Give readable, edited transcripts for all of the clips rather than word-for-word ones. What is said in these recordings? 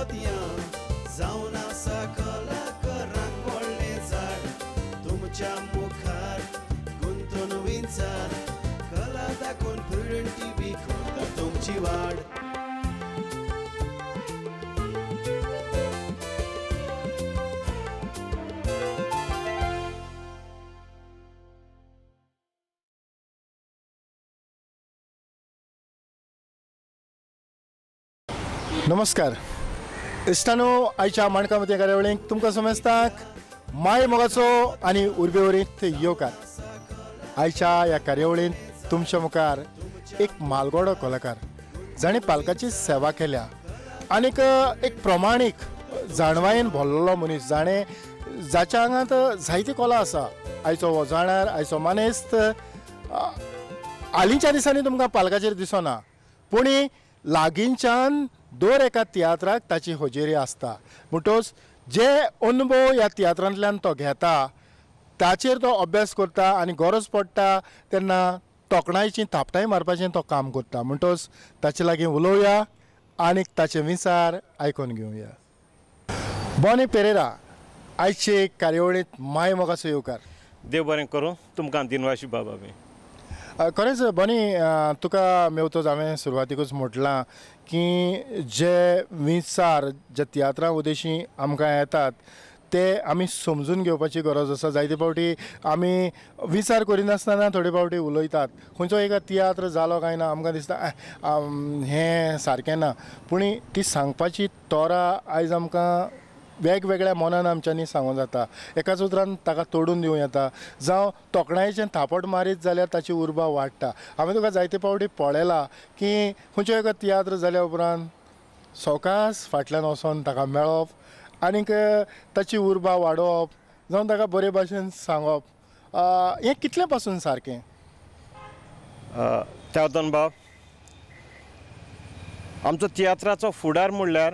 मोतयां जावन आसा कलाकारांक व्हडलें झाड तुमच्या मुखार गुंतून विंचार कला दाखोवन प्रुडंट टीव्ही करता तुमची वाड. नमस्कार इश्टानो, आयच्या माणकामती कार्यावळीक तुमकां समजताक माय मोगाचो आनी उर्बेवरीत येवकार. आयच्या ह्या कार्यावळींत तुमच्या मुखार एक मालगोडो कलाकार जाणें पालकाची सेवा केल्या आनीक एक प्रमाणीक जाणवायेन भरलेलो मनीस जाणें जाच्या आंगांत जायती कला आसा. आयचो हो जाणार, आयचो मानेस्त हालींच्या दिसांनी तुमकां पालकाचेर दिसना, पूण लागींच्यान दर एका तियात्राक ताची हजेरी आसता. म्हणटच जे अनुभव ह्या तियात्रांतल्यान तो घेता ताचेर तो अभ्यास करता आनी गरज पडटा तेन्ना तोखणायची थापटाय मारपाचें तो काम करता. म्हणटच ताचे लागीं उलोवया आनीक ताचे विचार आयकून घेवया. बॉनी पेरेरा आयचे कार्यावळींत माय मोगाचो येवकार. देव बरें करूं तुमकां दिनवाशी बाबा बी. खरेंच बनी तुका मेवतोच हांवें सुरवातीकूच म्हटलां की जे विचार जे तियात्रा उदेशी आमकां येतात ते आमी समजून घेवपाची गरज आसा. जायते फावटी आमी विचार करिनासतना थोडे फावटी उलयतात. खंयचो एक तियात्र जालो काय ना आमकां दिसता हें सारकें ना, पूण ती सांगपाची तोरा आयज आमकां वेगवेगळ्या मनान आमच्यांनी सांगूं जाता. एकाच उतरान ताका तोडून दिवं येता, जावं तोखणायेचें थापट मारीत जाल्यार ताची उर्बा वाडटा. हांवें तुका जायते फावटी पळयलां की खंयचो एका तियात्र जाल्या उपरांत सवकास फाटल्यान वचोन ताका मेळप आनीक ताची उर्बा वाडोवप जावं ताका बरे भाशेन सांगप, हें कितले पासून सारकें? त्यावतन बाब, आमचो तियात्राचो फुडार म्हणल्यार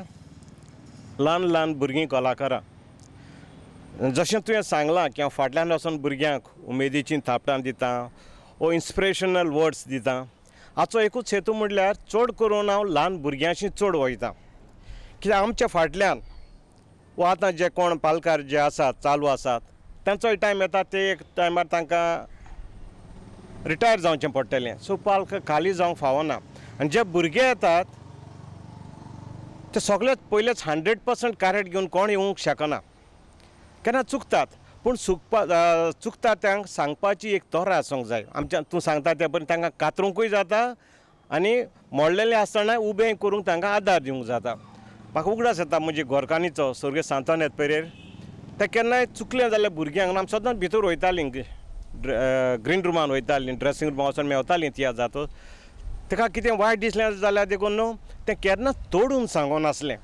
ल्हान ल्हान भुरगीं कलाकारां. जशें तुवें सांगलां की हांव फाटल्यान वचून भुरग्यांक उमेदीचीं थापटां दितां वो इन्स्पिरेशनल वर्ड्स दितां. हाचो एकूच हेतू म्हणल्यार चड करून हांव ल्हान भुरग्यांशी चड वयतां. कित्याक आमच्या फाटल्यान वो आतां जे कोण पालकार जे आसात चालू आसात तांचोय टायम येता, ते एक टायमार तांकां रिटायर जावचें पडटलें. सो पालक खाली जावंक फावना. आनी जे भुरगे येतात ते सगळेच पयलेच 100% करेक्ट घेवन कोण येवंक शकना. केन्ना चुकतात, पूण चुकता त्यांक सांगपाची एक तोर आसूंक जाय. आमच्या तूं सांगता ते परी तांकां कातरूंकूय जाता आनी मोडलेले आसतना उबें करूंक तांकां आदार दिवंक जाता. म्हाका उगडास येता म्हज्या घोरकान्नीचो सर्गेस्त सांतोन पेरेर. ते केन्नाय चुकलें जाल्यार भुरग्यांक आमी सदांच भितर वयतालीं, ग्रीन रुमान वयतालीं, ड्रेसींग रुमान वचोन मेवतालीं तियात्र जाता. ताका कितें वायट दिसलें जाल्यार देखून न्हू तें केन्ना तोडून सांगोन नासलें.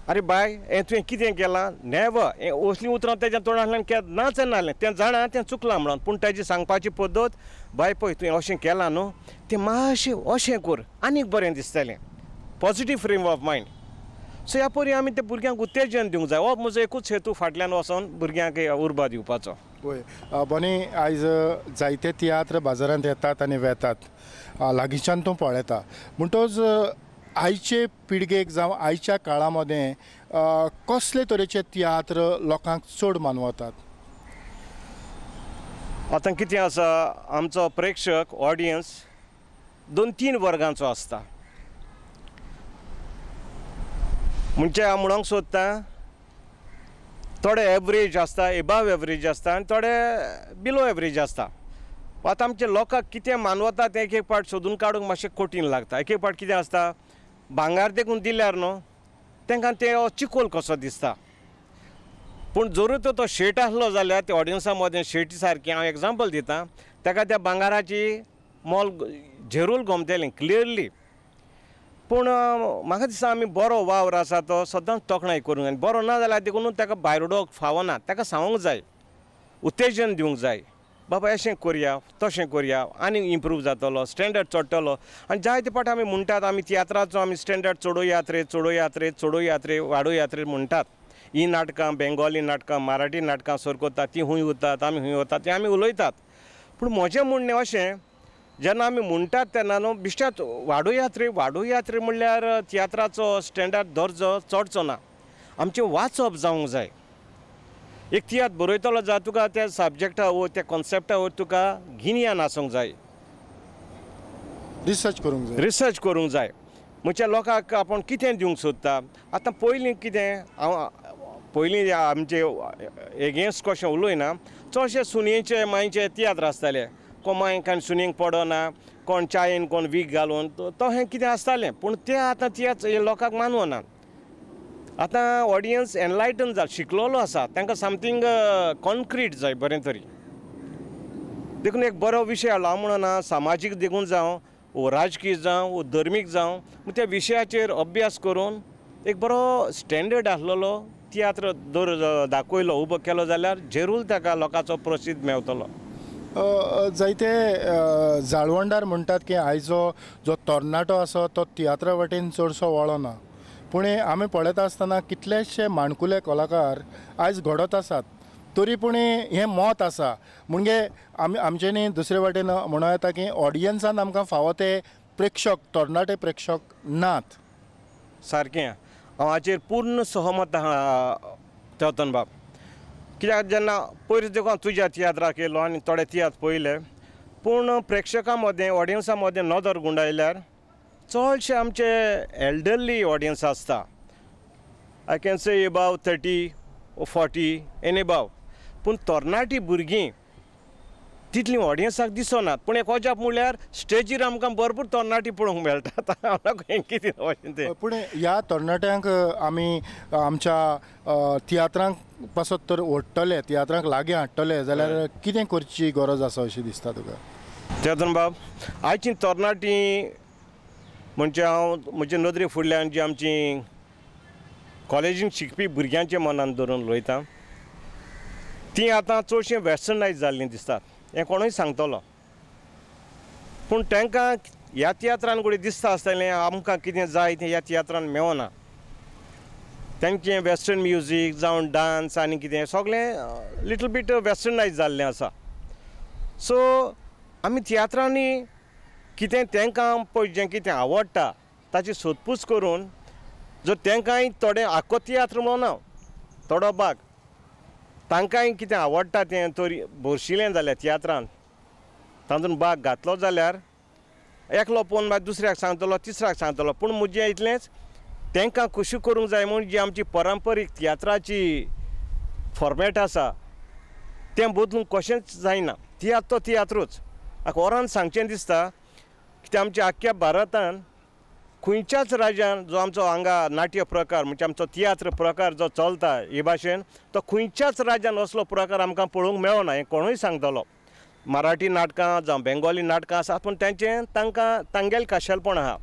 अरे बाय हें तुवें कितें केलां, नेवर, हें असलीं उतरां तेज्या तोंडांतल्यान केन्नाच नासलें. तें जाणा तें चुकलां म्हणून, पूण तेजी सांगपाची पद्दत, बाय पळय तुवें अशें केलां न्हू, तें मातशें अशें कर आनीक बरें दिसतलें. Positive frame of mind. So ह्या परी आमी त्या भुरग्यांक उत्तेजन दिवंक जाय. हो म्हजो एकूच हेतू फाटल्यान वचोन भुरग्यांक उर्बा दिवपाचो. वय बनी आयज जायते तियात्र बाजारांत येतात आनी वेतात, लागींच्यान तूं पळयता. म्हणटच आयचे पिळगेक जावं आयच्या काळा मदें कसले तरेचे तियात्र लोकांक चड मानवतात? आतां कितें आसा, आमचो प्रेक्षक ऑडियन्स 2-3 वर्गांचो आसता. म्हणजे हांव म्हणूंक सोदतां थोडे एवरेज आसता, एबाव एवरेज आसता आनी थोडे बिलो एवरेज आसता. आतां आमच्या लोकांक कितें मानवता तें एक एक पाट सोदून काडूंक मातशें कठीण लागता. एक एक पाट कितें आसता, भांगार देखून दिल्यार न्हू तांकां तें चिकोल कसो दिसता. पूण जरूर तो शेट आसलो जाल्यार त्या ऑडियन्सा मदें शेटी सारकी, हांव एग्जाम्पल दितां, ताका त्या भांगाराची मोल झेरूल गमतलें क्लियरली. पूण म्हाका दिसता आमी बरो वावर आसा तो सदांच तोखणाय करूंक जाय. बरो ना जाल्यार देखून ताका भायर उडोवंक फावना. ताका सांगूंक जाय, उत्तेजन दिवंक जाय, बाबा अशें करया तशें करया आनी इम्प्रूव जातलो, स्टँडर्ड चडटलो. आनी जायते फावटी आमी म्हणटात आमी तियात्राचो आमी स्टँडर्ड चडोवयात रे चडोवयात रे वाडोवयात रे म्हणटात. ही नाटकां, बेंगॉली नाटकां, मराठी नाटकां सरकोतात, ती हूंय वतात, आमी हूंय वतात, तें आमी उलयतात. पूण म्हजें म्हणणें अशें, जेन्ना आमी म्हणटात तेन्ना न्हू बिश्ट्यात वाडू यात्रे म्हणल्यार तियात्राचो स्टँडर्ड दर्जो चडचो ना. आमचें वाचप जावंक जाय. एक तियात्र बरयतलो जाल्यार तुका त्या सब्जेक्टा वयर त्या कॉन्सेप्टा वयर तुका गिन्यान आसूंक जाय, रिसर्च करूंक जाय. म्हणजे लोकांक आपूण कितें दिवंक सोदता. आतां पयलीं कितें पयलीं आमचे एगेन्स्ट कशें उलयना, चडशे सुनयेचे मायेचे तियात्र आसताले. कोण मायेक आनी सुनयेक पडना, कोण चायेन कोण वीख घालून तो हें कितें आसतालें. पूण तें आतां तियात्र लोकांक मानवना. आतां ऑडियन्स एनलायटन जाला, शिकलेलो आसा, तांकां समथींग कॉन्क्रीट जाय बरें तरी. देखून एक बरो विशय हाडलो म्हणून सामाजीक देखून जावं वो राजकीय जावं वो धर्मीक जावं त्या विशयाचेर अभ्यास करून एक बरो स्टँडर्ड आसलेलो तियात्र दाखयलो उबो केलो जाल्यार जरूर ताका लोकांचो प्रसिद्ध मेवतलो. जायते जाळवणदार म्हणटात की आयचो जो तरणाटो आसा तो तियात्रा वटेन चडसो वळना. पूण आमी पळयता आसतना कितलेशे माणकुले कलाकार आयज घडत आसात. तरी पूण हें मत आसा म्हणजे आमचे न्ही दुसरे वाटेन म्हणूं येता की ऑडियन्सान आमकां फावो ते प्रेक्षक तरणाटे प्रेक्षक नात. सारकें, हांव हाचेर पूर्ण सहमत आहा तेवतन बाब. कित्याक जेन्ना पयलीं देखून तुज्या तियात्राक येयलो आनी थोडे तियात्र पळयले, पूण प्रेक्षकां मदें ऑडियन्सा मदें नदर गुंडायल्यार चडशे आमचे एल्डरली ऑडियन्स आसता. I can say above 30 or 40 and above. पूण तरणाटी भुरगीं तितली ऑडियन्साक दिसनात. पूण एक अजाप म्हणल्यार स्टेजीर आमकां भरपूर तरणाटी पळोवंक मेळटात. कितें अशें तें. पूण ह्या तरणाट्यांक आमी आमच्या तियात्रांक पासत तर ओडटले, तियात्रांक लागीं हाडटले जाल्यार कितें करची गरज आसा अशें दिसता तुका? तेतून बाब आयची तरणाटी म्हणजे हांव म्हजे नदरे फुडल्यान जी आमची कॉलेजीन शिकपी भुरग्यांचे मनान धरून उलयता, तीं आतां चडशीं वेस्टर्नायज जाल्लीं दिसतात. हें कोणूय सांगतलो. पूण तांकां ह्या तियात्रान घोडी दिसता आसतलें आमकां कितें जाय तें ह्या तियात्रान मेवना. तांचें वेस्टर्न म्युजीक जावं डान्स आनी कितें सगळें लिटल बीट वेस्टर्नायज जाल्लें आसा. सो आमी तियात्रांनी कितें तांकां पळय जें कितें आवडटा ताची सोदपूस करून जर तांकांय थोडें आख्खो तियात्र म्हणूना थोडो भाग तांकांय कितें आवडटा तें तरी भरशिलें जाल्यार तियात्रांत तातूंत भाग घातलो जाल्यार एकलो पळोवन मागीर दुसऱ्याक सांगतलो, तिसऱ्याक सांगतलो. पूण म्हजें इतलेंच, तांकां खुशी करूंक जाय म्हूण जी आमची परंपरीक तियात्राची फॉर्मेट आसा तें बदलूंक कशेंच जायना. तियात्र तो तियात्रूच. म्हाका ओरान सांगचें दिसता की आमच्या आख्ख्या भारतांत खंयच्याच राज्यान जो आमचो हांगा नाट्य प्रकार म्हणजे आमचो तियात्र प्रकार जो चलता हे भाशेन तो खंयच्याच राज्यान असलो प्रकार आमकां पळोवंक मेळना. हें कोणूय सांगतलो. मराठी नाटकां जावं बेंगॉली नाटकां आसात पूण तांगेलें खाशेलपण आहा.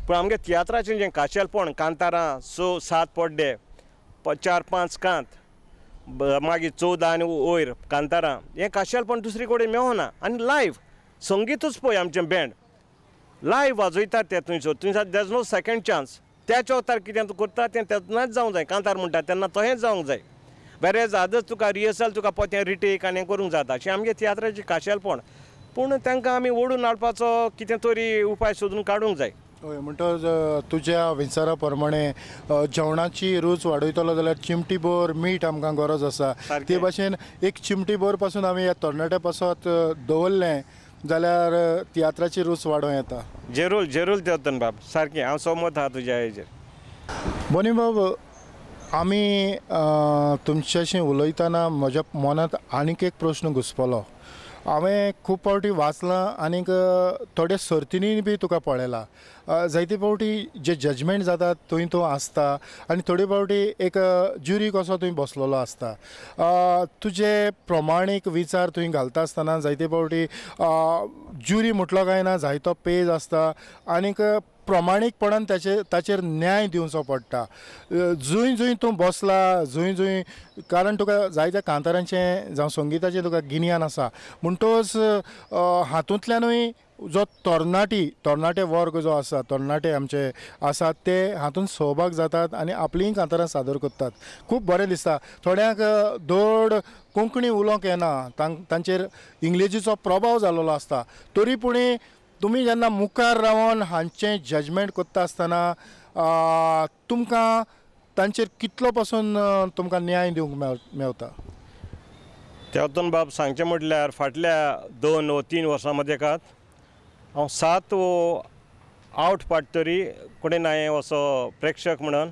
पूण आमगे तियात्राचें जें खाशेलपण, कांतारां 6-7 पड्डे, 4-5 कांत, मागीर 14 आनी वयर कांतारां, हें खाशेलपण दुसरे कडेन मेवना. आनी लायव्ह संगीतूच पळय आमचें बँड लायव्ह वाजयतात ते थंयसर there is no second chance. त्याच वक्तार कितें तूं करता तें तेतूनच जावंक जाय. कांतार म्हणटा तेन्ना तशेंच जावंक जाय. वेरेज आदच तुका रिहर्सल तुका पोतें रिटेक आनी हें करूंक जाता. अशें आमगे तियात्राचें खाशेलपण. पूण तांकां आमी ओडून हाडपाचो कितें तरी उपाय सोदून काडूंक जाय. हय, म्हणटच तुज्या विचारा प्रमाणे जेवणाची रूच वाडयतलो जाल्यार चिमटी भर मीठ आमकां गरज आसा. ते भाशेन एक चिमटी भर पासून आमी ह्या तरणाट्या पासत दवरलें जाल्यार तियात्राची रूच वाडों येता. जरूर देवतन बाब, सारकें हांव सहमत आहा तुज्या हेजेर. बोनी बाब, आमी तुमच्याशी उलयतना म्हज्या मनांत आनीक एक प्रश्न घुसपलो. हांवें खूब फावटी वाचलां आनीक थोडे सर्तींनी बी तुका पळयलां. जायते फावटी जे जजमेंट जातात थंय तूं आसता आनी थोडे फावटी एक ज्युरी कसो थंय बसलेलो आसता. तुजे प्रमाणीक विचार थंय घालता आसतना जायते फावटी ज्युरी म्हटलो काय ना जायतो पेज आसता आनीक प्रमाणीकपणान ताचेर न्याय दिवचो पडटा. जंय तूं बसला जंय कारण तुका जायत्या कांतारांचें जावं संगिताचें तुका गिन्यान आसा म्हणटच हातूंतल्यानूय जो तरणाटे वर्ग जो आसा तरणाटे आमचे आसात ते हातून सहभाग जातात आनी आपलीं कांतारां सादर करतात. खूब बरें दिसता. थोड्यांक धड कोंकणी उलोवंक येना, तांचेर इंग्लिशीचो प्रभाव जाल्लो आसता, तरी पूण तुमी जेन्ना मुखार रावन हांचें जजमेंट करता आसतना तुमकां तांचेर कितलो पासून तुमकां न्याय दिवंक मेवता? त्यातून बाब सांगचें म्हटल्यार फाटल्या 2 वा 3 वर्सां मदेकात हांव 7 आवट पाट तरी कडेन हांवें असो प्रेक्षक म्हणून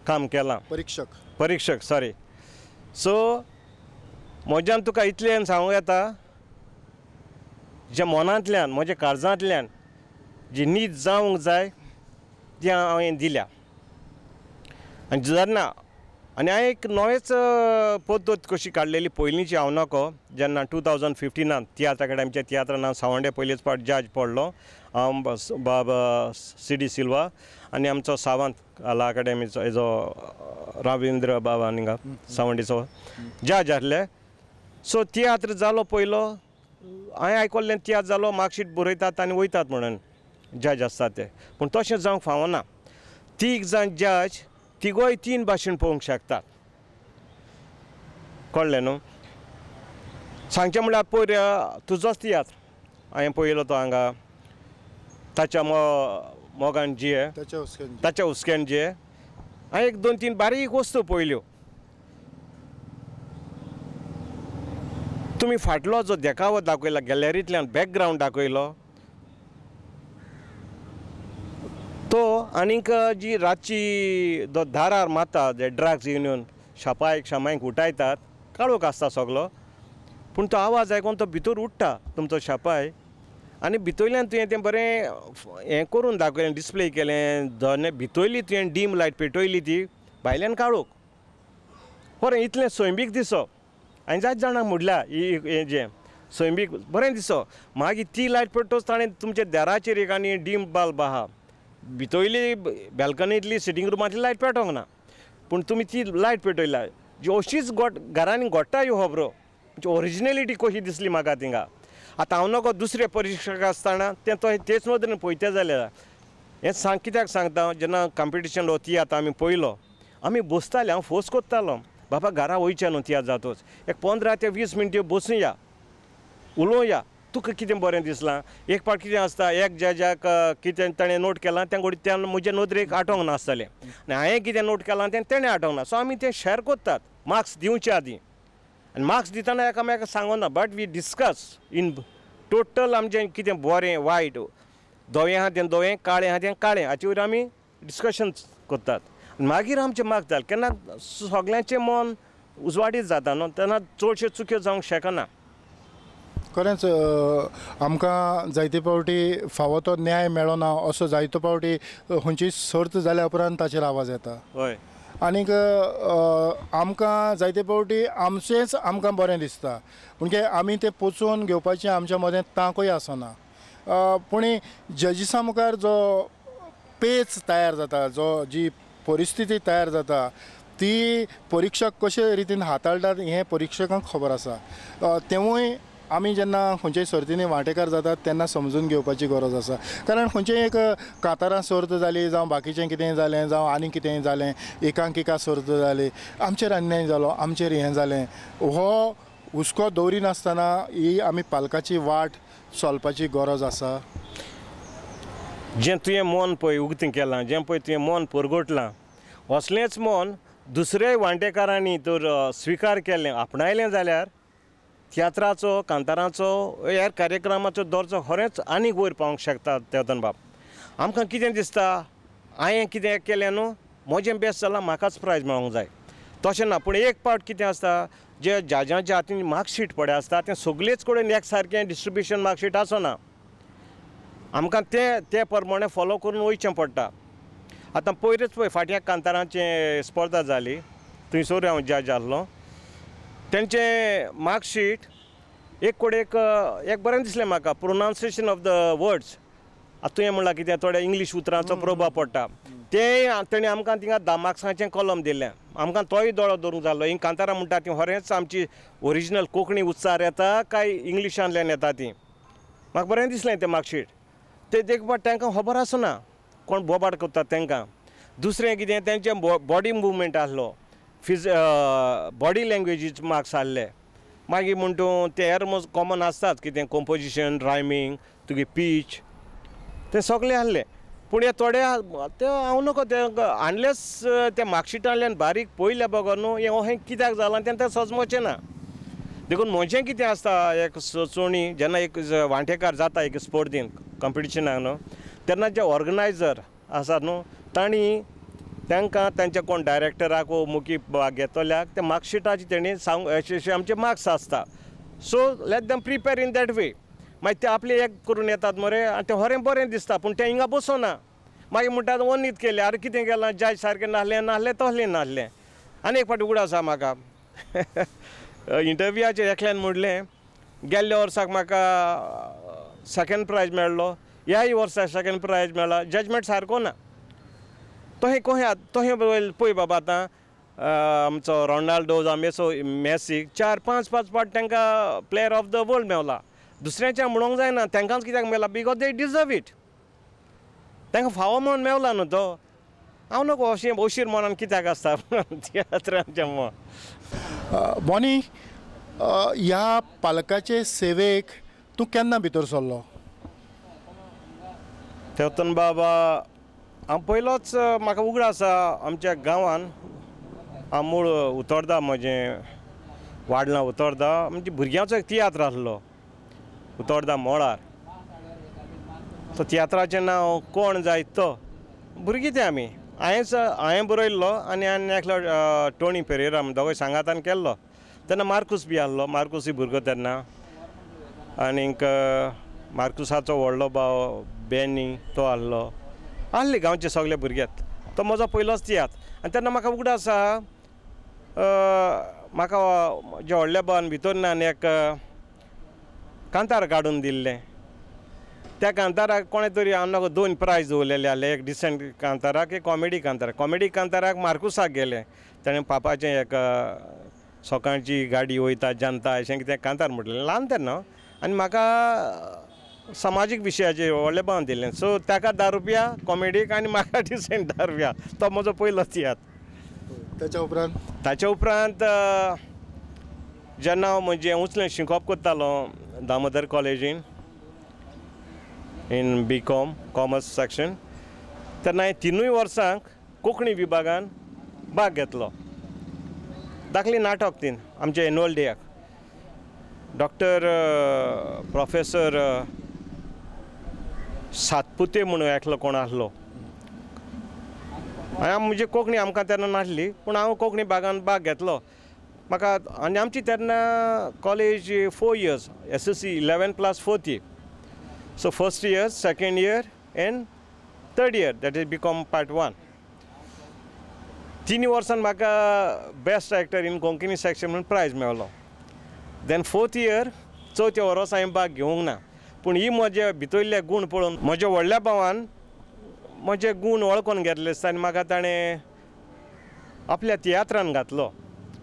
काम केलां. परीक्षक सॉरी. सो म्हज्यान तुका इतलें सांगूंक येता, जे मनांतल्यान म्हज्या काळजांतल्यान जी न्हीद जावंक जाय ती हांवें दिल्या. आनी जेन्ना हांवें एक नवेच पद्दत कशी काडलेली पयलींची हांव नको. जेन्ना 2015 तियात्र अकाडेमीच्या तियात्रान हांव सावंडे पयलेच पाट जज पडलो. हांव बाबा CD सिल्वा आनी आमचो सावंत कला अकाडेमीचो हेजो रावेंद्र बाबा हिंगा सावंडेचो जज आसले. सो तियात्र जालो पयलो. हांवें आयकल्लें तियात्र जालो मार्कशीट बरयतात आनी वयतात म्हणून जज आसतात ते. पूण तशें जावंक फावना. तीग जाण जज तिगोय 3 भाशेन पळोवंक शकतात. कळ्ळें न्हू? सांगचें म्हणल्यार पयर तुजोच तियात्र हांवें पळयलो तो हांगा ताच्या मोगान जिये ताच्या हुस्क्यान जिये. हांवें एक 2-3 बारीक वस्तू पळयल्यो. तुमी फाटलो जो देखावो दाखयला गॅलरींतल्यान बॅकग्रावंड दाखयलो तो, आनीक जी रातची दारार मारता जे ड्रग्स युनियन शापायक शामायक उठयतात, काळोख आसता सगलो, पूण तो आवाज आयकून तो भितर उठटा तुमचो शापाय. आनी भितरल्यान तुवें तें बरें हें करून दाखयलें, डिस्प्ले केलें. भितरली तुवें डीम लायट पेटयली ती, भायल्यान काळोख. बरें इतलें स्वयंबीक दिसो. हांवें जायत जाणांक म्हणल्या हें जें स्वयंबीक बरें दिसो. मागीर ती लायट पेटोवच ताणें तुमच्या दाराचेर एक आनी डीम बल्ब आहा, भितरली बॅल्कनींतली सिटींग रुमांतली लायट पेटोवंक ना, पूण तुमी ती लायट पेटयल्या जी अशीच घरांनी घोडटा ह्यो खबरो. ओरिजिनेलिटी कशी दिसली म्हाका थिंगा. आतां हांव नको दुसरे परीक्षक आसतना तेच नदरेन पळयता जाल्यार हें कित्याक सांगता, जेन्ना कॉम्पिटिशन हो तियात्र आमी पळयलो, आमी बसताले, हांव फोर्स करतालो बाबा घरा वयचें न्हू तियात्र जातूच, एक 15 ते 20 मिनटां बसूया, उलोवया, तुका कितें बरें दिसलां. एक पाट कितें आसता, एक जजाक कितें ताणें नोट केलां तें घोडी तें म्हजे नदरेक आठोवंक नासतलें आनी हांवें कितें नोट केलां तें तेणें आठोवंक ना. सो आमी तें शेअर करतात मार्क्स दिवचे आदीं. आनी मार्क्स दितना एकामेकाक सांगना, but we discuss in total आमचें कितें बरें वायट, धवें आहा तें धवें, काळें आहा तें काळें, हाचे वयर आमी डिस्कशन करतात. मागीर आमचें मार्क्स जालें. केन्ना सगळ्यांचें मन उजवाडीत जाता न्हू, तेन्ना चडश्यो चुक्यो जावंक शकना. खरेंच आमकां जायते फावटी फावो तो न्याय मेळना असो जायतो फावटी खंयचीय सर्त जाल्या उपरांत ताचेर आवाज येता. हय. आनीक आमकां जायते फावटी आमचेंच आमकां बरें दिसता, पूण आमी तें पोचून घेवपाचें आमच्या मदें तांकय आसना. पूण जजीसां मुखार जो पेच तयार जाता, जी परिस्थिती तयार जाता, ती परीक्षक कशे रितीन हाताळटात हें परीक्षकांक खबर आसा. तेवूय आमी जेन्ना खंयच्याय सर्तींनी वांटेकार जातात तेन्ना समजून घेवपाची गरज आसा. कारण खंयचेय एक कांतारां सर्त जाली, जावं बाकीचें कितेंय जालें, जावं आनी कितेंय जालें, एकांकिका सर्त जाली, आमचेर अन्याय जालो, आमचेर हें जालें, हो हुस्को दवरिनासतना ही आमी पालकाची वाट चलपाची गरज आसा. जें तुवें मन पळय उक्तें केलां, जें पळय तुवें मन परगटलां, असलेंच मन दुसऱ्याय वांटेकारांनी तर स्विकार केलें, आपणायलें जाल्यार तियात्राचो, कांतारांचो, ह्या कार्यक्रमाचो दर्जो खरेंच आनीक वयर पावंक शकता. तेतून बाब आमकां कितें दिसता, हांवें कितें केलें न्हू, म्हजें बेस्ट जालां, म्हाकाच प्रायज मेळोंक जाय, तशें ना. पूण एक पावट कितें आसता, जे जजांच्या हातीन मार्कशीट पडे आसता तें सगळेच कडेन एक सारकें डिस्ट्रिब्युशन मार्कशीट आसना. आमकां ते प्रमाणे फॉलो करून वयचें पडटा. आतां पयरच पळय फाटल्या कांतारांची स्पर्धा जाली, थंयसर हांव जज आसलो. तेंचें मार्कशीट एक कडेक एक बरें दिसलें म्हाका, प्रोनावन्सिएशन ऑफ द वर्ड्स. आतां तुवें म्हणलां कितें थोड्या इंग्लीश उतरांचो प्रभाव पडटा, तें तेणें आमकां थिंगा 10 मार्क्सांचें कॉलम दिलें. आमकां तोय दोळो धरूंक जालो. ही कांतारां म्हणटा ती खरेंच आमची ओरिजिनल कोंकणी उच्चार येता काय इंग्लिशांतल्यान येता ती. म्हाका बरें दिसलें तें मार्कशीट ते देखपाट तांकां खबर आसना कोण बोबाड करता तांकां. दुसरें कितें तेंचे बॉडी मुवमेंट आसलो बॉडी लँग्वेजीचे मार्क्स आहले. मागीर म्हण तूं ते हेर कॉमन आसतात कितें कंपोजिशन रायमींग तुगे पीच ते सगळे आहले. पूण हे थोडे ते हांव नकळो ते अनलेस ते मार्कशिटांतल्यान बारीक पयले बगर न्हू हें कित्याक जालां तें सजमोचें ना. देखून म्हजें कितें आसता एक सुचोवणी जेन्ना एक वांटेकार जाता एक स्पर्धेंत कॉम्पिटिशनाक न्हू तेन्ना जे ऑर्गनायझर आसा न्हू तांणी तांकां तांचे कोण डायरेक्टराक वो मुखी भाग घेतल्याक ते मार्कशिटाची तेणी सांग अशे आमचे मार्क्स आसता. So let them prepare in that way. मागीर ते आपले एक करून येतात मरे आनी तें खरें बरें दिसता पूण ते हिंगा बसोना. मागीर म्हणटात वन्नीत केलें आरे कितें केलां जज सारकें नासलें तसलें नासलें. आनी एक फावटी उगड आसा म्हाका इंटरव्यूआचेर एकल्यान म्हणलें गेल्ल्या वर्साक म्हाका सेकेंड प्रायज मेळ्ळो ह्याय वर्सा सेकेंड प्रायज मेळ्ळा जजमेंट सारको ना. तोहें पळय बाबा आतां आमचो रोनाल्डो जावं मॅसीक 4-5 फावट तांकां player of the world Mewla. दुसऱ्यांच्या म्हणूंक जायना तांकांच कित्याक मेळ्ळा बिकॉज दे डिजर्व इट. तांकां फावो म्हणून मेवला न्हू तो. हांव नको अशें ओशीर मनान कित्याक आसता तियात्रांच्या बॉनी ह्या पालकाचे सेवेक तूं केन्ना भितर सरलो? तेवतन बाबा हांव पयलोच म्हाका उगड आसा आमच्या गांवान हांव मूळ उतोर्डा म्हजें वाडलां उतोर्डा म्हणजे भुरग्यांचो एक तियात्र आसलो उतोर्डा मोळार. तो तियात्राचें नांव कोण जाय तो. भुरगीं ते आमी हांवें बरयल्लो आनी एकलो टोनी पेरेरा दोगूय सांगातान केल्लो. तेन्ना मार्कूस बी आहलो मार्कूसय भुरगो तेन्ना आनीक मार्कुसाचो व्हडलो भाव बेनी तो आहले गांवचे सगळे भुरगेत. तो म्हजो पयलोच तियात्र आनी तेन्ना म्हाका उगड आसा म्हाका जे व्हडल्या भावान भितर एक कांतार काडून दिल्लें. त्या कांताराक कोणे तरी हांव नकळो 2 प्रायज दवरलेले आहले एक डिसेंट कांताराक एक कॉमेडी कांताराक मार्कुसाक गेले. ताणें पापाचें एक सकाळची गाडी वयता जनता अशें कितें कांतार म्हटलें ल्हान तेन्ना आनी म्हाका समाजीक विशयाचेर व्हडलें भावन दिल्लें. सो ताका 10 रुपया कॉमेडीक आनी म्हाका डिसेंट 10 रुपया. तो म्हजो पयलो तियात्र. ताच्या उपरांत जेन्ना हांव म्हणजे उचलें शिकोवप करतालो दामोदर कॉलेजीन इन BCom कॉमर्स सेक्शन तेन्ना हांवें 3 वर्सांक कोंकणी विभागान भाग घेतलो. दाखली नाटक तीन आमच्या एन्युअल डेयाक. डॉक्टर प्रोफेसर सातपुते म्हणून एकलो कोण आसलो. हांवें म्हणजे कोंकणी आमकां तेन्ना नासली पूण हांव कोंकणी भागान भाग घेतलो. म्हाका आनी आमची तेन्ना college 4 years SSC 11+4th year. So first year, second year and third year that is BCom part 1. 3 वर्सान म्हाका best actor in Konkani section म्हणून प्रायज मेळ्ळो. देन 4th year चवथ्या वर्स हांवें भाग घेवंक ना पूण ही म्हजे भितरले गूण पळोवन म्हज्या व्हडल्या भावान म्हजे गूण वळखून घेतले आसता आनी म्हाका ताणें आपल्या तियात्रान घातलो.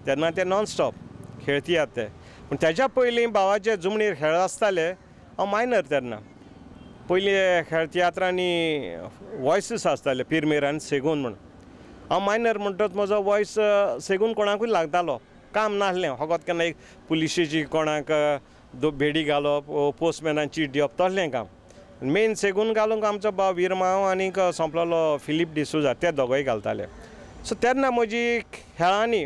तेन्ना ते नॉन स्टॉप खेळ तियात्र ते. पूण तेज्या पयलीं भावाचे जुमणीर खेळ आसताले हांव मायनर तेन्ना. पयलीं खेळ तियात्रांनी वॉयसीस आसताले पिरमेर आनी सेगून म्हणून. हांव मायनर म्हणटच म्हजो वॉयस सेगून कोणाकूय लागतालो. काम नासलें फकत केन्ना एक पुलिशेची कोणाक भेडी घालप पोस्टमॅनान चीट दिवप तसलें काम. मेन सेगून घालूंक आमचो भाव वीरमाव आनीक सोंपलोलो फिलीप डिसूजा ते दोगोय घालताले. सो तेन्ना म्हजी खेळांनी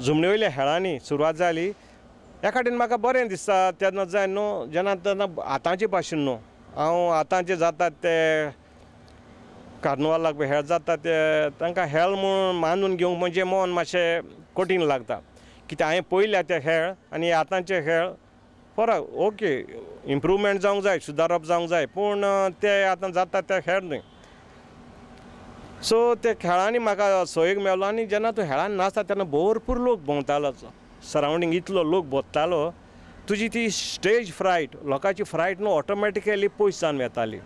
जुमणे वयल्या खेळांनी सुरवात जाली. ह्या खातीर म्हाका बरें दिसता तेन्ना जाय न्हू जेन्ना तेन्ना आतांचे भाशेन न्हू हांव आतांचे जातात ते कार्नवालाक हेळ जाता ते तांकां हेळ म्हणून मानून घेवंक म्हणजे मन मातशें कठीण लागता. कित्याक हांवें पयल्या ते खेळ आनी आतांचे खेळ फरक ओके इम्प्रूवमेंट जावंक जाय सुदारप जावंक जाय पूण ते आतां जाता ते खेळ न्हय. सो ते खेळांनी म्हाका सोयेक मेळ्ळो आनी जेन्ना तूं खेळान नासता तेन्ना भरपूर लोक भोंवतालो सरावंडींग इतलो लोक भोंवतालो तुजी ती स्टेज फ्रायट लोकांची फ्रायट न्हू ऑटोमॅटिकली पयस जावन येताली.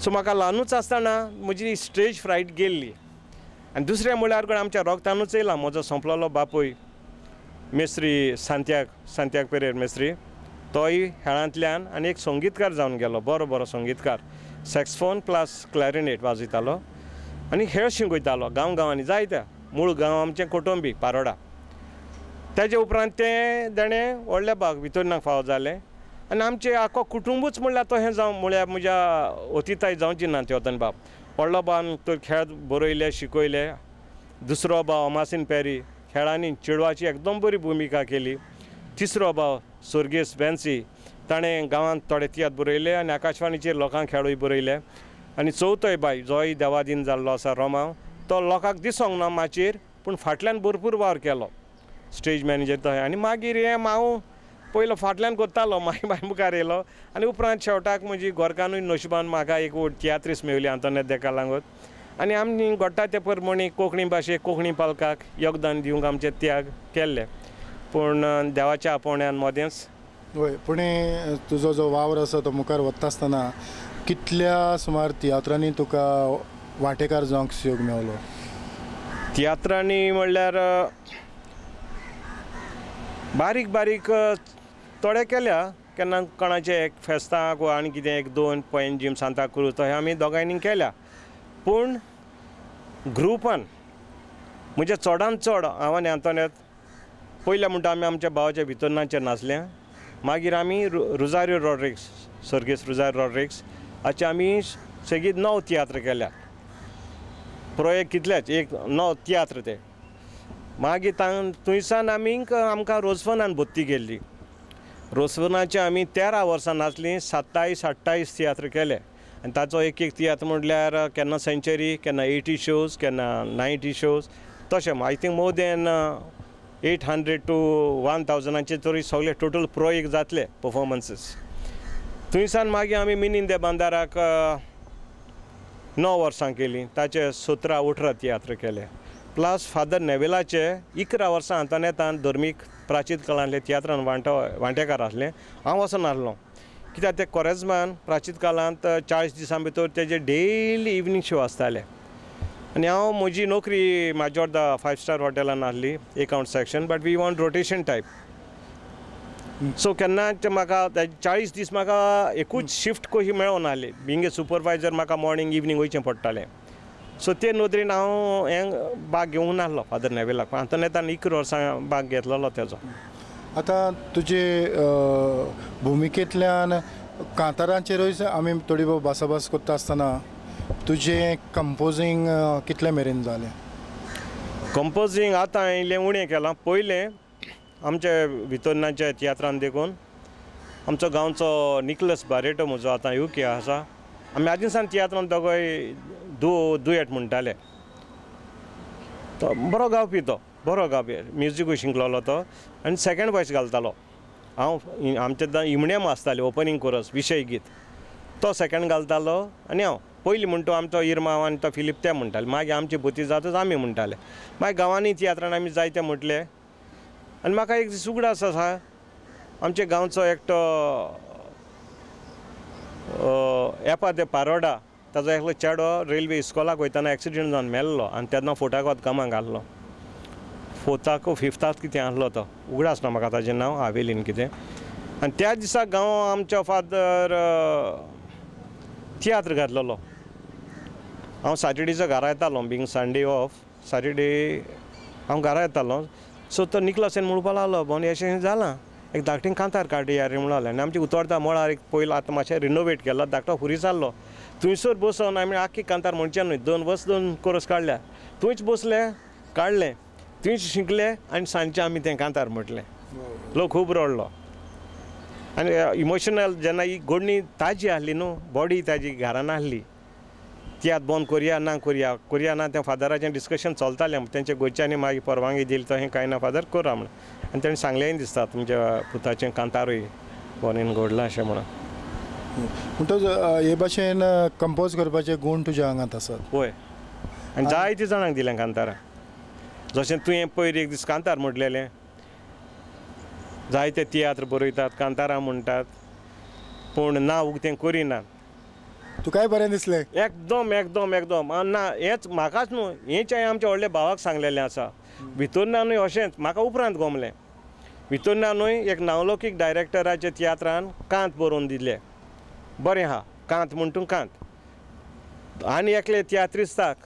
सो म्हाका ल्हानूच आसतना म्हजी स्टेज फ्रायट गेल्ली. आनी दुसरें म्हळ्यार कोण आमच्या रोगतानूच येयला म्हजो सोंपलोलो बापूय मेस्त्री सांत्याग पेरेर मेस्त्री तोय खेळांतल्यान आनी एक संगीतकार जावन गेलो, बरो संगीतकार, सॅक्सफोन प्लस क्लॅरिनेट वाजयतालो आनी खेळ शिकयतालो गांवांनी जायत्या. मूळ गांव आमचें कोटुंबी पारोडा. तेजे उपरांत तेणें व्हडल्या भाग भितरनाक फावो जालें आनी आमचें आख्खो कुटुंबूच म्हणल्यार तो हें जावं म्हळ्यार म्हज्या अतिताय जावची ना ते वतन बाब. व्हडलो भाव तर खेळ बरयले शिकयले. दुसरो भाव अमासीन पेरी खेळांनी चेडवाची एकदम बरी भुमिका केली. तिसरो भाव सुर्गेस बेन्सी ताणें गांवांत थोडे तियात्र बरयले आनी आकाशवाणीचेर लोकांक खेळूय बरयले. आनी चवथोय बाय जोय देवादीन जाल्लो आसा रोमांव, तो लोकांक दिसोंक ना माचयेर पूण फाटल्यान भरपूर वावर केलो स्टेज मॅनेजर तो. आनी मागीर हें हांव पयलो फाटल्यान करतालो, मागीर मुखार येयलो आनी उपरांत शेवटाक म्हजी घोरकानूय नशिबान म्हाका एक तियात्रीस मेवली आंतोनेत देका लागून. आनी आमी घडटा ते प्रमाणे कोंकणी भाशेक कोंकणी पालकाक योगदान दिवंक आमचे त्याग केल्ले. पूण देवाच्या आपोवण्यान मोदेंच. वय पूण तुजो जो वावर आसा तो मुखार वता आसतना कितल्या सुमार तियात्रांनी तुका वांटेकार जावंक योग मेवलो? तियात्रांनी म्हणल्यार बारीक बारीक थोडे केल्या. केन्ना कोणाचे एक फेस्ताक वा आनी कितें एक दोन पॉयंट जीम सांताक्रूज तो हे आमी दोगांयनी केल्या. पूण ग्रुपान म्हणजे चडांत चड हांव आनी आंतोनेत पयल्या म्हणटा आमी आमच्या भावाच्या भितरनाचेर नाचले. मागीर आमी रुजारियो रॉड्रिग्स, सर्गेस रुजारियो रॉड्रिग्स हाचे आमी सेगीत 9 तियात्र केल्या. प्रोजेक्ट कितलेच एक 9 तियात्र ते. मागीर थंयसान आमकां रोजफोनान भत्ती केल्ली. रोजफोनाचे आमी 13 वर्सां नाचलीं. 27-28 तियात्र केले आनी ताचो एक तियात्र म्हटल्यार केन्ना सेंचुरी, केन्ना 80 शोज, केन्ना 90 शोज तशें. I think more than 800 to 1000 तरी सगळे टोटल प्रोजेक्ट जातले परफॉर्मन्सीस. थंयसान मागीर आमी मिनीन दे बांदाराक 9 वर्सां केलीं. ताचे 17-18 तियात्र केले. प्लस फादर नेवेलाचे 11 वर्सां आंतोनेतान धर्मीक प्राचीन काळांतले तियात्रान वांटेकार आसले. हांव वचून आसलो कित्याक ते कोरेजमान प्राचीन काळांत 40 दिसां भितर तेजे डेली इवनिंग शो आसताले. आनी हांव म्हजी नोकरी म्हाजोर्दा 5 स्टार हॉटेलान आसली एकावंट section. But we want rotation type. So केन्ना म्हाका 40 दीस म्हाका एकूच शिफ्ट कशी मेळों नासली. बिंग ए सुपरवायझर म्हाका मॉर्निंग इवनिंग वयचें पडटालें. सो ते नदरेन हांव हें भाग घेवंक नासलो फादर नेवेलाक. आंतोनेतान 11 वर्सां भाग घेतलेलो तेजो. आतां तुजे भुमिकेंतल्यान कांतारांचेरूय आमी थोडी भोव भासाभास करता आसतना तुजें कंपोजींग कितले मेरेन जालें? कंपोजींग आतां इल्लें उणें केलां. पयलें आमचे भितरनाच्या तियात्रान देखून आमचो गांवचो निकलस बारेटो म्हजो आतां UK आसा. आमी आदीं सावन तियात्रान दोगोय दुयेट म्हणटाले. तो बरो गावपी, तो बरो गावपी, म्युजीकूय शिकलोलो तो आनी सेकेंड वॉयस घालतालो. हांव आमचे इमणेम आसताले ओपनिंग कोरस विशय गीत, तो सेकेंड घालतालो आनी हांव पयलीं म्हणटो आमचो इरमाव आनी तो फिलीप ते म्हणटाले. मागीर आमची भुती जातच आमी म्हणटाले. मागीर गांवांनी तियात्रान आमी जायते म्हटले. आनी म्हाका एक दीस उगडास आसा. आमच्या गांवचो एकटो येपा ते पारोडा ताजो एकलो चेडो रेल्वे इस्कॉलाक वयताना एक्सिडेंट जावन मेल्लो आनी तेन्ना फोटाक कामाक घाल्लो. 4th or 5th कितें आसलो तो, उगडास ना म्हाका ताजें नांव हावेलीन कितें. आनी त्या दिसा गांव आमचो फादर तियात्र घातलेलो. हांव सॅटर्डेचो घरा येतालो. बींग संडे ऑफ सॅटर्डे हांव घरा येतालो. सो तो निकलसेन म्हणपाक लागलो बोन अशें जालां, एक धाकटें कांतार काडया रे म्हणून आनी आमची उतोर्दा मळार एक पयलो आतां मातशें रिनोवेट केलो. धाकटो फुरी जाल्लो. थंयसर बसोन आमी आख्खी कांतार म्हणचे न्हय 2 कोरस काडल्या. थंयच बसले, काडलें, थंयच शिकले आनी सांजचें आमी तें कांतार म्हटलें. लोक खूब रडलो. आनी इमोशनल जेन्ना ही घडणी ताजी आहली न्हू, बॉडी ताजी घरान आहली. तियात्र बंद करया ना करया ना तें फादराचें डिस्कशन चलतालें. तेंचे गोंयच्यांनी मागीर परवानगी दिली तो हें कांय ना फादर करा म्हणून. आनी तेणें सांगलेंय दिसता तुमच्या पुताचें कांतारूय बरें घडलां अशें म्हणून. म्हणटच हे भाशेन कंपोज करपाचे गूण तुज्या आंगांत आसात? पळय, आनी जायते जाणांक दिलें कांतारां. जशें तुवें पयर एक दीस कांतार म्हटलेलें, जायते तियात्र बरयतात, कांतारां म्हणटात, पूण ना उक्तें करिनात. तुकाय बरें दिसलें? एकदम एकदम एकदम. ना हेंच म्हाकाच न्हू, हेंच हांवें आमच्या व्हडल्या भावाक सांगलेलें आसा. भितरल्यानूय अशेंच म्हाका उपरांत गमलें भितरल्यानूय एक नावलौकीक डायरेक्टराच्या तियात्रान कांत बरोवन दिले बरें आहा कांत म्हणटा कांत आनी एकले तियात्रिस्ताक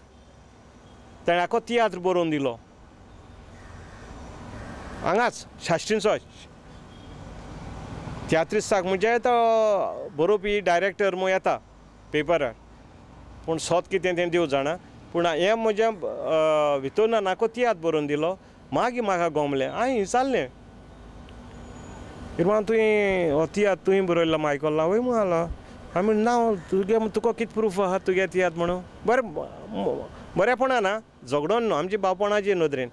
ताणें आखो तियात्र बरोवन दिलो हांगाच शाश्टींचो तियात्रिस्ताक म्हणजे तो बरोवपी डायरेक्टर म्हूण येता पेपरार पूण सोत कितें तें देव जाणा पूण हें म्हजें भितर नाको तियात्र बरोवन दिलो मागीर म्हाका गोमलें हांवें विचारलें इरमान तुवें हो तियात्र तुवें बरयल्लो आयकल्लो वय म्हणून आलो हांवें म्हणलें ना तुका कितें प्रूफ आहा तुगे तियात्र म्हणून बरेपणान ना झगडोन न्हू आमची भावपणाचे नदरेन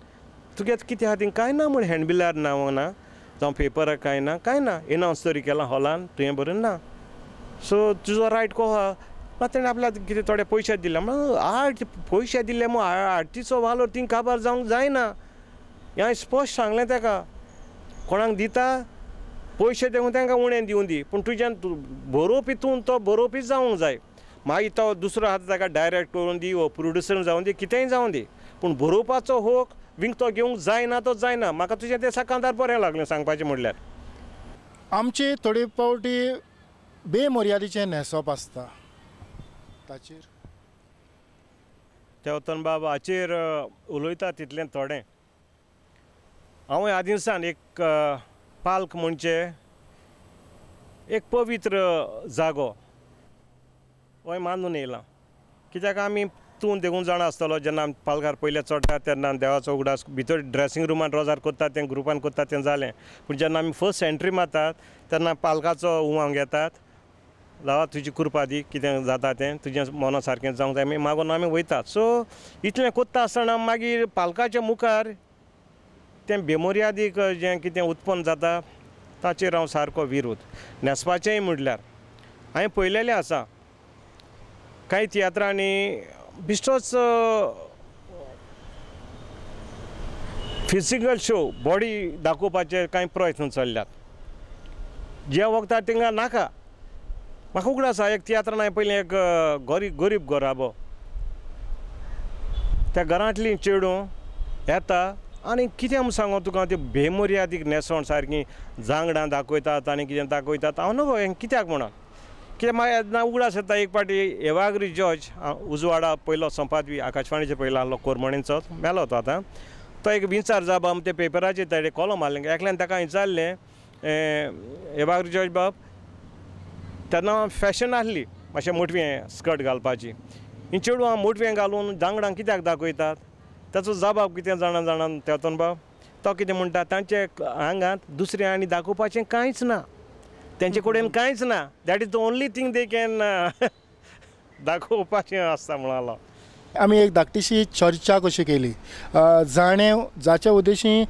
तुगे कितें आहा थिंग कांय ना म्हण हँडबिलार नांव ना जावं पेपराक कांय ना एनावंस तरी केलां हॉलान तुवें बरयन ना सो तुजो रायट को आहा मागीर ताणें आपल्याक कितें थोडे पयशे दिले म्हणून आर्ट पयशे दिले म्हूण आर्टीचो वालोर थिंग काबार जावंक जायना हें स्पश्ट सांगलें ताका कोणाक दिता पयशे देवून तांकां उणें दिवूं दी पूण तुज्यान बरोवपी तूं तो बरोवपीच जावंक जाय मागीर तो दुसरो आतां ताका डायरेक्ट करून दी वो प्रोड्युसर जावं दी कितेंय जावं दी पूण बरोवपाचो होक विंग तो घेवंक जायना तो जायना म्हाका तुजें तें सकाळदार बरें लागलें सांगपाचें म्हणल्यार आमची थोडी फावटी बेमर्यादेचें न्हेसप आसता ताचेर त्या वतन बाब हाचेर उलयता तितलें थोडें हांव ह्या दिसान एक पालक म्हणजे एक पवित्र जागो हय मानून येयलां कित्याक आमी तूं देखून जाणा आसतलो जेन्ना आमी पालकार पयले चडटा तेन्ना देवाचो उगडास भितर ड्रेसींग रुमान रोजार कोत्तात तें ग्रुपान कोत्तात तें जालें पूण जेन्ना आमी फर्स्ट एंट्री मारतात तेन्ना पालकाचो उमांग घेतात लावा तुजी कृपा दी कितें जाता तें तुजें मना सारकें जावंक जाय मागून आमी वयतात सो इतलें कोत्ता आसतना मागीर पालकाच्या मुखार तें बेमर्यादीक जें कितें उत्पन्न जाता ताचेर हांव सारको विरोध न्हेसपाचेंय म्हणल्यार हांवें पळयलेलें आसा कांय तियात्रांनी बिश्टोच फिजिकल शो बॉडी दाखोवपाचे कांय प्रयत्न चल्ल्यात जे वखदार थिंगा नाका म्हाका उगड आसा एक तियात्रान हांवें पयलीं एक गरीब घराबो त्या घरांतलीं चेडूं येता आनी कितें म्हूण सांगो तुका ती बेमर्यादीक न्हेसोण सारकीं जांगडां दाखयतात आनी कितें दाखयतात हांव न्हू हें कित्याक म्हणोन कित्याक म्हाका उगडास येता एक पाटी एवागरी जॉर्ज उजवाडा पयलो संपादवी आकाशवाणीचेर पयलो आसलो कोरमणीचो मेलो तो आतां तो एक विचार जाब आमी ते पेपराचेर ताणें कॉलम मारलें एकल्यान ताका विचारलें एवागरी जॉर्ज बाब तेन्ना फॅशन आसली मातशें मोटवें स्कर्ट घालपाची ही चेडूं हांव मोटवें घालून जांगडांक कित्याक दाखयतात ताचो जबाब कितें जाणा तेतून बाब तो कितें म्हणटा तांचे आंगांत दुसरें आनी दाखोवपाचें कांयच ना तेंचे कडेन कांयच ना that is the only thing they can दाखोवपाचें आसता म्हणलो आमी एक धाकटीशी चर्चा कशी केली जाणेव जाच्या उद्देशी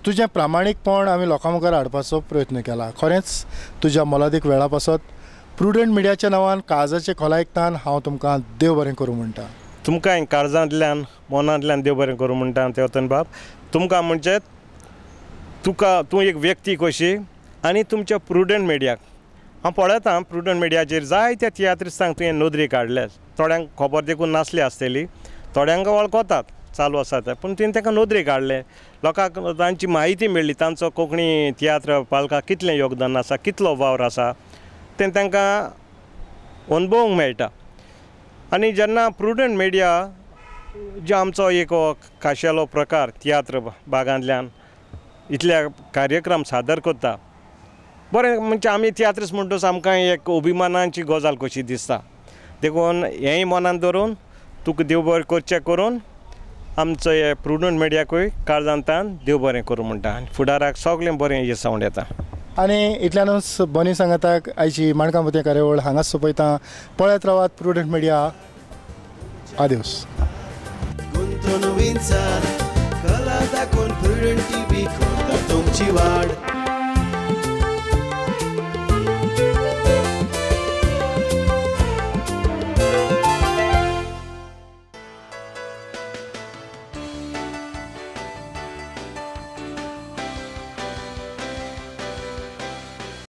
तुजें प्रामाणीकपण आमी लोकां मुखार हाडपाचो प्रयत्न केला खरेंच तुज्या मोलादीक वेळा पासत प्रुडंट मिडियाच्या नांवान काळजाचे खोलायकतान हांव तुमकां देव बरें करूं म्हणटा तुमकां काळजांतल्यान मनांतल्यान देव बरें करूं म्हणटा ते वतन बाब तुमकां म्हणजे तूं एक व्यक्ती कशी आनी तुमच्या प्रुडंट मिडियाक हांव पळयतां प्रुडंट मिडियाचेर जायत्या तियात्रिस्तांक तुवें नोदरी काडल्यात थोड्यांक खबर देखून नासली आसतली थोड्यांक वळखतात चालू आसा ते पूण तुवें ताका नोदरी काडले लोकांक तांची म्हायती मेळ्ळी तांचो कोंकणी तियात्र पालकाक कितलें योगदान आसा कितलो वावर आसा तें तांकां अनुभवूंक मेळटा आनी जेन्ना प्रुडंट मिडिया जो आमचो एक खाशेलो प्रकार तियात्र भागांतल्यान इतले कार्यक्रम सादर करता बरें म्हणजे आमी तियात्रिस्ट म्हणटच आमकां एक अभिमानाची गजाल कशी दिसता देखून हेंय मनांत धरून तुका देव बरें करचें करून आमचो हे प्रुडंट मिडियाकूय काळजांतान देव बरें करूं म्हणटा आनी फुडाराक सगळें बरें हे सावंड येता आनी इतल्यानूच बनी सांगाताक आयची माणकामती कार्यावळ हांगाच सोंपयता पळयत रावात प्रुडंट मिडिया आदिवस गुंतून विचार कला दाखोवन प्रुडंट टीव्ही करता तुमची वाड